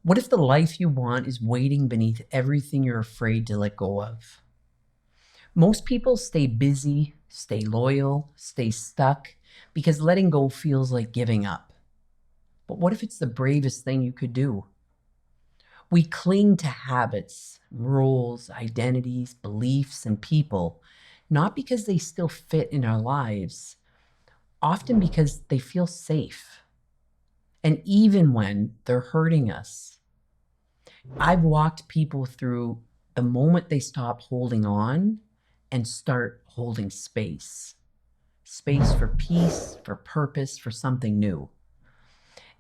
What if the life you want is waiting beneath everything you're afraid to let go of? Most people stay busy, stay loyal, stay stuck because letting go feels like giving up. But what if it's the bravest thing you could do? We cling to habits, roles, identities, beliefs, and people, not because they still fit in our lives, often because they feel safe. And even when they're hurting us, I've walked people through the moment they stop holding on and start holding space. Space for peace, for purpose, for something new.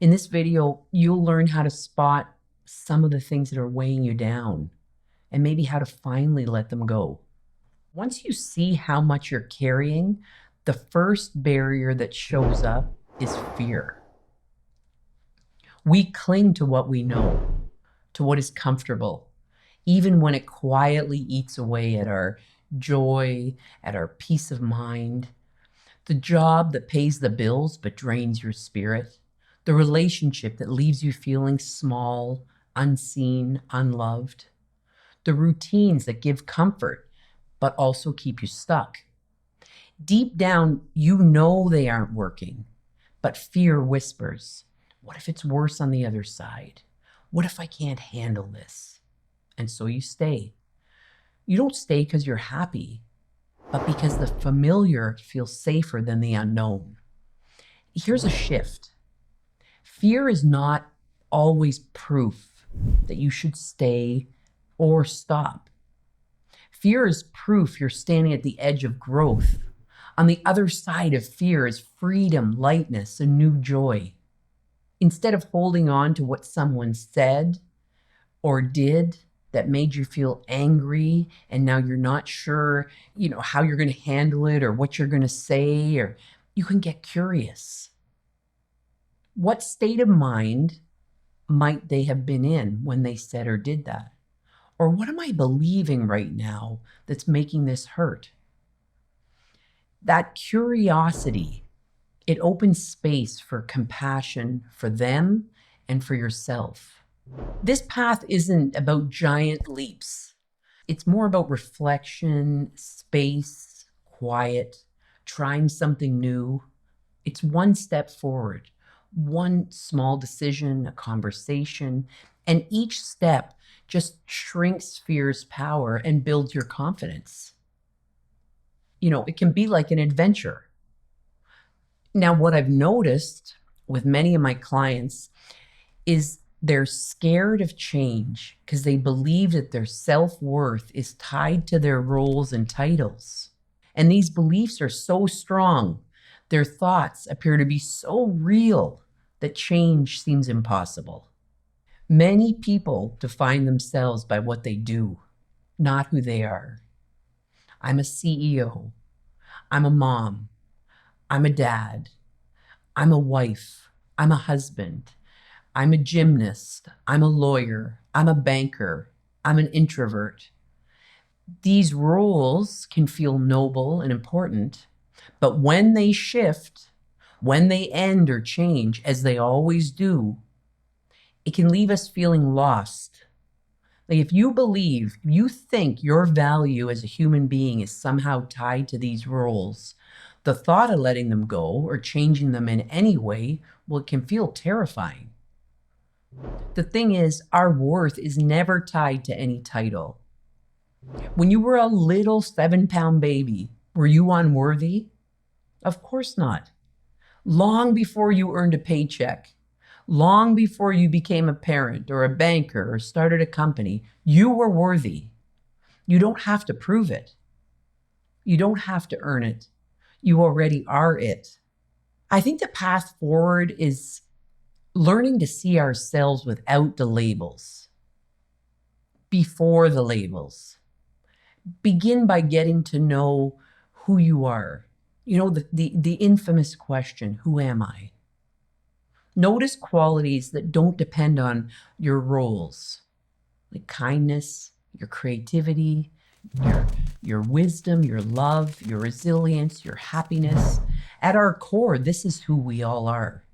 In this video, you'll learn how to spot some of the things that are weighing you down and maybe how to finally let them go. Once you see how much you're carrying, the first barrier that shows up is fear. We cling to what we know, to what is comfortable, even when it quietly eats away at our joy, at our peace of mind. The job that pays the bills but drains your spirit. The relationship that leaves you feeling small, unseen, unloved. The routines that give comfort but also keep you stuck. Deep down, you know they aren't working, but fear whispers, what if it's worse on the other side? What if I can't handle this? And so you stay. You don't stay because you're happy, but because the familiar feels safer than the unknown. Here's a shift. Fear is not always proof that you should stay or stop. Fear is proof you're standing at the edge of growth. On the other side of fear is freedom, lightness, and new joy. Instead of holding on to what someone said or did that made you feel angry and now you're not sure, how you're going to handle it or what you're going to say, or you can get curious. What state of mind might they have been in when they said or did that? Or what am I believing right now that's making this hurt? That curiosity, it opens space for compassion for them and for yourself. This path isn't about giant leaps. It's more about reflection, space, quiet, trying something new. It's one step forward, one small decision, a conversation, and each step just shrinks fear's power and builds your confidence. It can be like an adventure. Now, what I've noticed with many of my clients is they're scared of change because they believe that their self-worth is tied to their roles and titles. And these beliefs are so strong, their thoughts appear to be so real that change seems impossible. Many people define themselves by what they do, not who they are. I'm a CEO. I'm a mom. I'm a dad. I'm a wife. I'm a husband. I'm a gymnast. I'm a lawyer. I'm a banker. I'm an introvert. These roles can feel noble and important, but when they shift, when they end or change, as they always do, it can leave us feeling lost. Like if you think your value as a human being is somehow tied to these roles, the thought of letting them go or changing them in any way, well, it can feel terrifying. The thing is, our worth is never tied to any title. When you were a little 7-pound baby, were you unworthy? Of course not. Long before you earned a paycheck, long before you became a parent or a banker or started a company, you were worthy. You don't have to prove it. You don't have to earn it. You already are it. I think the path forward is learning to see ourselves without the labels, before the labels. Begin by getting to know who you are. The infamous question, who am I? Notice qualities that don't depend on your roles, like kindness, your creativity, your wisdom, your love, your resilience, your happiness. At our core, this is who we all are.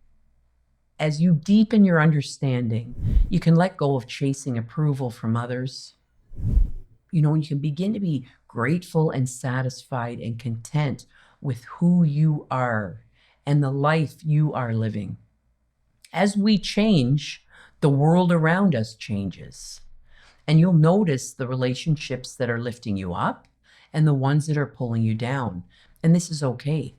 As you deepen your understanding, you can let go of chasing approval from others. You can begin to be grateful and satisfied and content with who you are and the life you are living. As we change, the world around us changes. And you'll notice the relationships that are lifting you up and the ones that are pulling you down. And this is okay.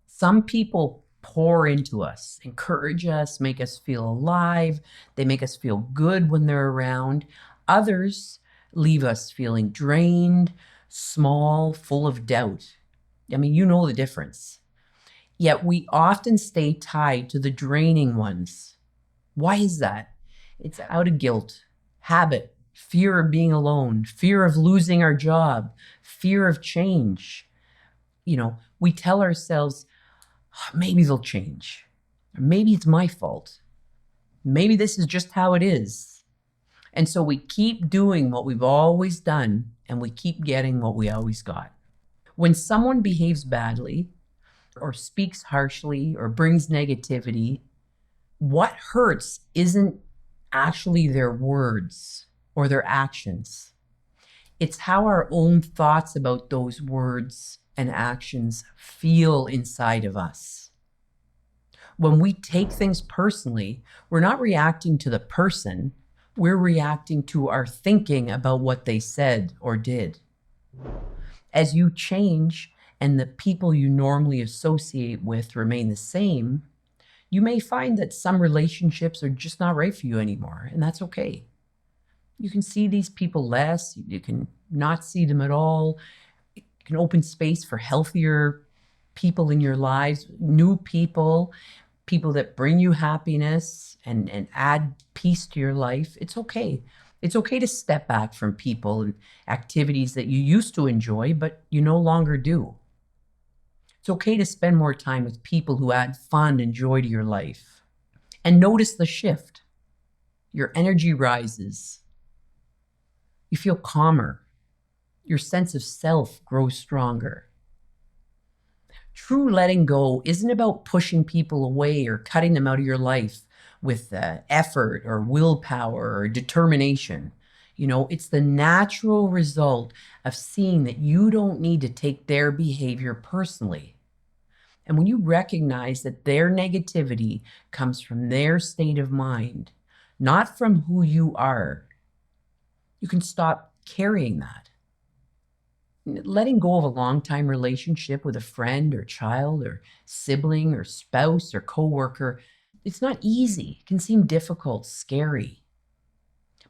Some people pour into us, encourage us, make us feel alive. They make us feel good when they're around. Others leave us feeling drained, small, full of doubt. I mean, you know the difference. Yet we often stay tied to the draining ones. Why is that? It's out of guilt, habit, fear of being alone, fear of losing our job, fear of change. We tell ourselves, maybe they'll change. Or maybe it's my fault. Maybe this is just how it is. And so we keep doing what we've always done, and we keep getting what we always got. When someone behaves badly, or speaks harshly, or brings negativity, what hurts isn't actually their words or their actions. It's how our own thoughts about those words and actions feel inside of us. When we take things personally, we're not reacting to the person, we're reacting to our thinking about what they said or did. As you change and the people you normally associate with remain the same, you may find that some relationships are just not right for you anymore, and that's okay. You can see these people less, you can not see them at all. You can open space for healthier people in your lives, new people that bring you happiness and add peace to your life. It's okay. It's okay to step back from people and activities that you used to enjoy, but you no longer do. It's okay to spend more time with people who add fun and joy to your life. And notice the shift. Your energy rises. You feel calmer. Your sense of self grows stronger. True letting go isn't about pushing people away or cutting them out of your life with effort or willpower or determination. It's the natural result of seeing that you don't need to take their behavior personally. And when you recognize that their negativity comes from their state of mind, not from who you are, you can stop carrying that. Letting go of a long-time relationship with a friend or child or sibling or spouse or coworker, it's not easy. It can seem difficult, scary.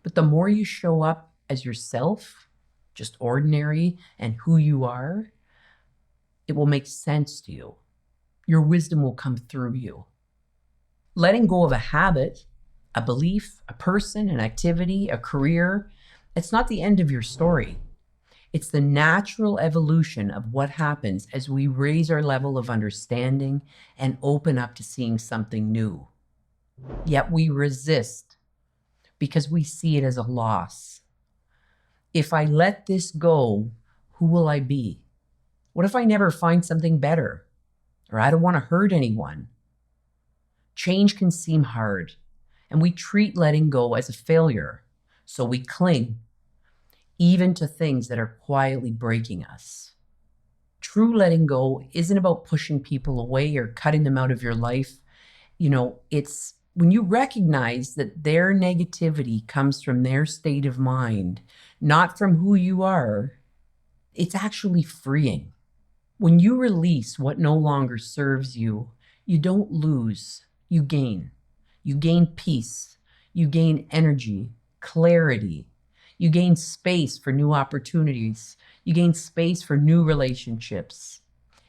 But the more you show up as yourself, just ordinary and who you are, it will make sense to you. Your wisdom will come through you. Letting go of a habit, a belief, a person, an activity, a career, it's not the end of your story. It's the natural evolution of what happens as we raise our level of understanding and open up to seeing something new. Yet we resist because we see it as a loss. If I let this go, who will I be? What if I never find something better? Or I don't want to hurt anyone? Change can seem hard, and we treat letting go as a failure, so we cling, even to things that are quietly breaking us. True letting go isn't about pushing people away or cutting them out of your life. It's when you recognize that their negativity comes from their state of mind, not from who you are, it's actually freeing. When you release what no longer serves you, you don't lose, you gain. You gain peace, you gain energy, clarity. You gain space for new opportunities. You gain space for new relationships.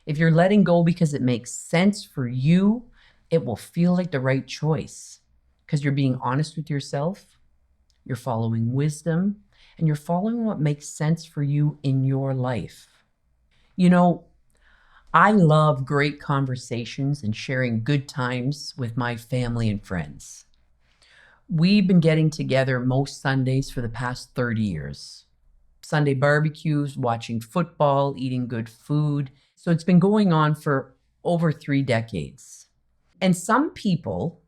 If you're letting go because it makes sense for you, it will feel like the right choice because you're being honest with yourself, you're following wisdom, and you're following what makes sense for you in your life. I love great conversations and sharing good times with my family and friends. We've been getting together most Sundays for the past 30 years. Sunday barbecues, watching football, eating good food. So it's been going on for over 3 decades. And some people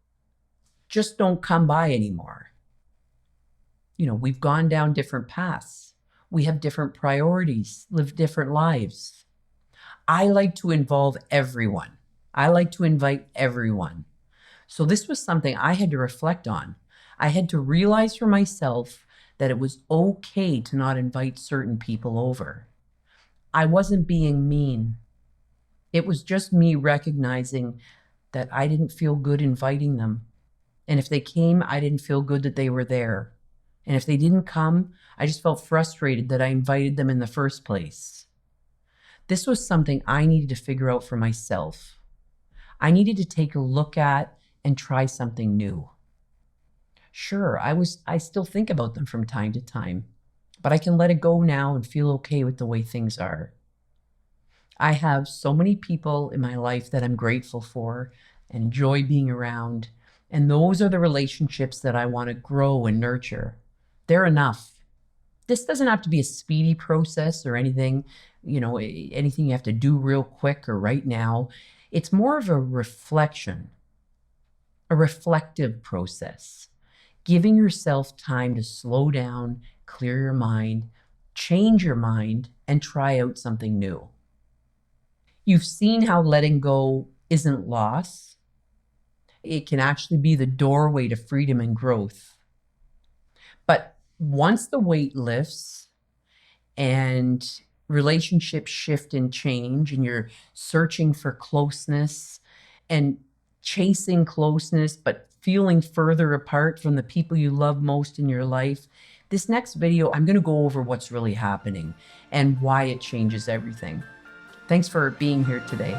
just don't come by anymore. We've gone down different paths. We have different priorities, live different lives. I like to involve everyone. I like to invite everyone. So this was something I had to reflect on. I had to realize for myself that it was okay to not invite certain people over. I wasn't being mean. It was just me recognizing that I didn't feel good inviting them. And if they came, I didn't feel good that they were there. And if they didn't come, I just felt frustrated that I invited them in the first place. This was something I needed to figure out for myself. I needed to take a look at and try something new. Sure, I still think about them from time to time, but I can let it go now and feel okay with the way things are. I have so many people in my life that I'm grateful for and enjoy being around, and those are the relationships that I want to grow and nurture. They're enough. This doesn't have to be a speedy process or anything you have to do real quick or right now. It's more of a reflection, a reflective process, giving yourself time to slow down, clear your mind, change your mind, and try out something new. You've seen how letting go isn't loss. It can actually be the doorway to freedom and growth. But once the weight lifts and relationships shift and change, and you're searching for closeness and chasing closeness, but feeling further apart from the people you love most in your life, this next video, I'm going to go over what's really happening and why it changes everything. Thanks for being here today.